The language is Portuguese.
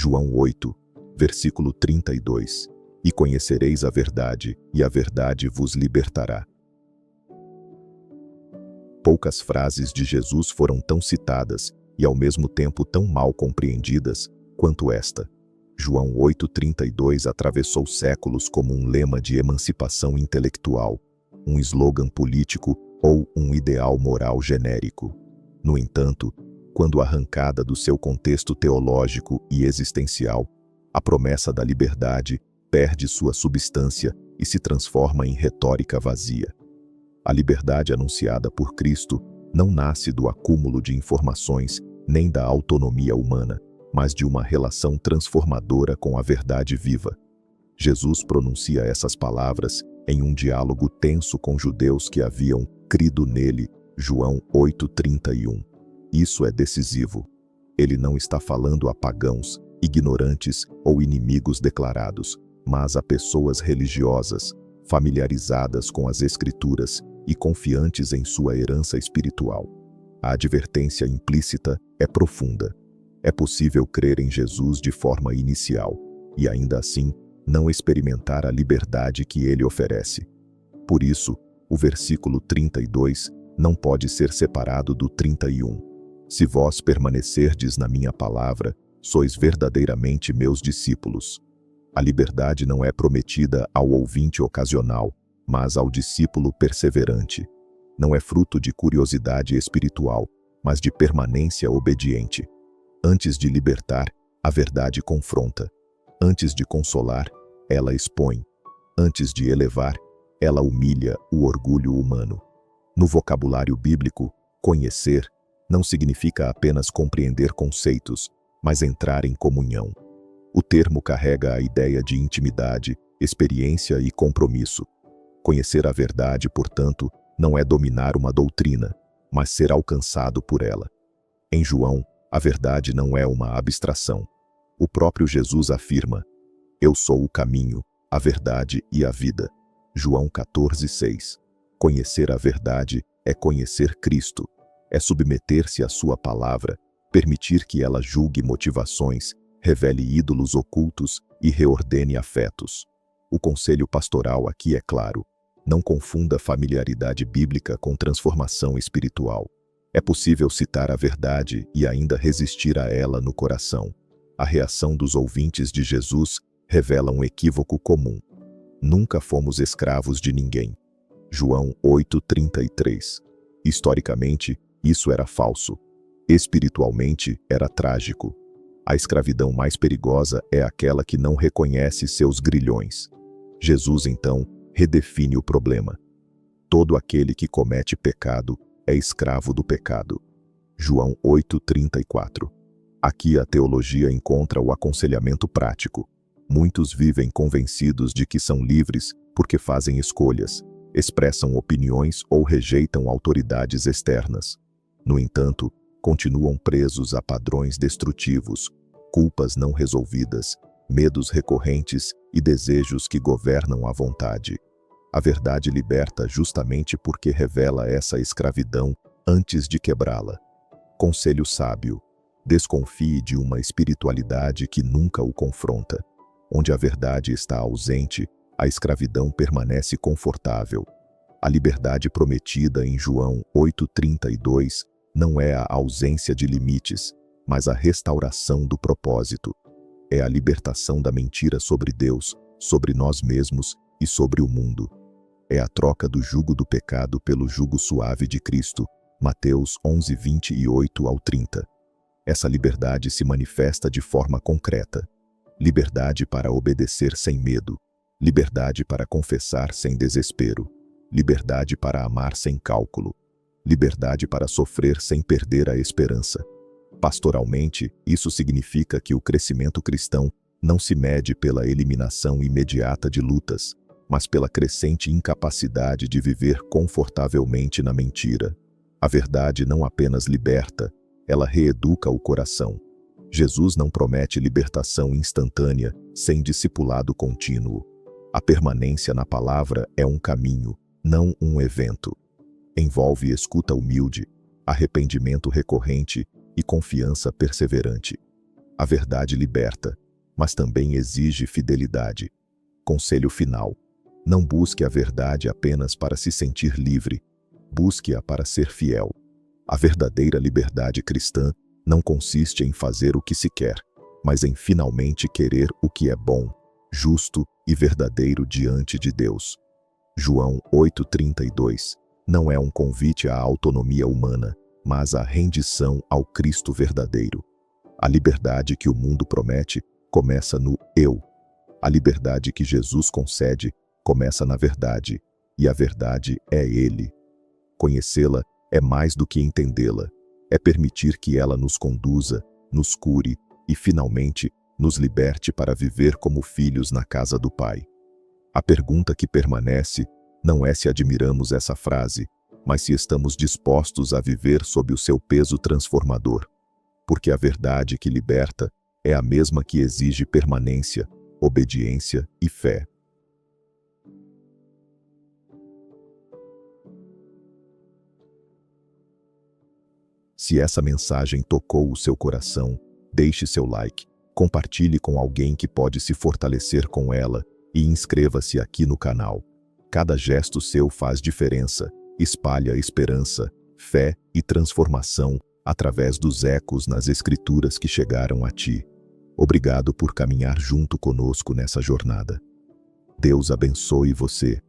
João 8, versículo 32. E conhecereis a verdade, e a verdade vos libertará. Poucas frases de Jesus foram tão citadas e ao mesmo tempo tão mal compreendidas quanto esta. João 8,32 atravessou séculos como um lema de emancipação intelectual, um slogan político ou um ideal moral genérico. No entanto, quando arrancada do seu contexto teológico e existencial, a promessa da liberdade perde sua substância e se transforma em retórica vazia. A liberdade anunciada por Cristo não nasce do acúmulo de informações nem da autonomia humana, mas de uma relação transformadora com a verdade viva. Jesus pronuncia essas palavras em um diálogo tenso com judeus que haviam crido nele, João 8,31. Isso é decisivo. Ele não está falando a pagãos, ignorantes ou inimigos declarados, mas a pessoas religiosas, familiarizadas com as Escrituras e confiantes em sua herança espiritual. A advertência implícita é profunda. É possível crer em Jesus de forma inicial e, ainda assim, não experimentar a liberdade que ele oferece. Por isso, o versículo 32 não pode ser separado do 31. Se vós permanecerdes na minha palavra, sois verdadeiramente meus discípulos. A liberdade não é prometida ao ouvinte ocasional, mas ao discípulo perseverante. Não é fruto de curiosidade espiritual, mas de permanência obediente. Antes de libertar, a verdade confronta. Antes de consolar, ela expõe. Antes de elevar, ela humilha o orgulho humano. No vocabulário bíblico, conhecer não significa apenas compreender conceitos, mas entrar em comunhão. O termo carrega a ideia de intimidade, experiência e compromisso. Conhecer a verdade, portanto, não é dominar uma doutrina, mas ser alcançado por ela. Em João, a verdade não é uma abstração. O próprio Jesus afirma: Eu sou o caminho, a verdade e a vida. João 14,6. Conhecer a verdade é conhecer Cristo, é submeter-se à sua palavra, permitir que ela julgue motivações, revele ídolos ocultos e reordene afetos. O conselho pastoral aqui é claro: não confunda familiaridade bíblica com transformação espiritual. É possível citar a verdade e ainda resistir a ela no coração. A reação dos ouvintes de Jesus revela um equívoco comum. Nunca fomos escravos de ninguém. João 8,33. Historicamente, isso era falso. Espiritualmente, era trágico. A escravidão mais perigosa é aquela que não reconhece seus grilhões. Jesus, então, redefine o problema. Todo aquele que comete pecado é escravo do pecado. João 8,34. Aqui a teologia encontra o aconselhamento prático. Muitos vivem convencidos de que são livres porque fazem escolhas, expressam opiniões ou rejeitam autoridades externas. No entanto, continuam presos a padrões destrutivos, culpas não resolvidas, medos recorrentes e desejos que governam a vontade. A verdade liberta justamente porque revela essa escravidão antes de quebrá-la. Conselho sábio: desconfie de uma espiritualidade que nunca o confronta. Onde a verdade está ausente, a escravidão permanece confortável. A liberdade prometida em João 8,32 não é a ausência de limites, mas a restauração do propósito. É a libertação da mentira sobre Deus, sobre nós mesmos e sobre o mundo. É a troca do jugo do pecado pelo jugo suave de Cristo, Mateus 11:28-30. Essa liberdade se manifesta de forma concreta. Liberdade para obedecer sem medo. Liberdade para confessar sem desespero. Liberdade para amar sem cálculo. Liberdade para sofrer sem perder a esperança. Pastoralmente, isso significa que o crescimento cristão não se mede pela eliminação imediata de lutas, mas pela crescente incapacidade de viver confortavelmente na mentira. A verdade não apenas liberta, ela reeduca o coração. Jesus não promete libertação instantânea, sem discipulado contínuo. A permanência na palavra é um caminho, não um evento. Envolve escuta humilde, arrependimento recorrente e confiança perseverante. A verdade liberta, mas também exige fidelidade. Conselho final: não busque a verdade apenas para se sentir livre, busque-a para ser fiel. A verdadeira liberdade cristã não consiste em fazer o que se quer, mas em finalmente querer o que é bom, justo e verdadeiro diante de Deus. João 8,32 não é um convite à autonomia humana, mas à rendição ao Cristo verdadeiro. A liberdade que o mundo promete começa no eu. A liberdade que Jesus concede começa na verdade, e a verdade é Ele. Conhecê-la é mais do que entendê-la, é permitir que ela nos conduza, nos cure e, finalmente, nos liberte para viver como filhos na casa do Pai. A pergunta que permanece não é se admiramos essa frase, mas se estamos dispostos a viver sob o seu peso transformador. Porque a verdade que liberta é a mesma que exige permanência, obediência e fé. Se essa mensagem tocou o seu coração, deixe seu like, compartilhe com alguém que pode se fortalecer com ela e inscreva-se aqui no canal. Cada gesto seu faz diferença, espalha esperança, fé e transformação através dos ecos nas escrituras que chegaram a ti. Obrigado por caminhar junto conosco nessa jornada. Deus abençoe você.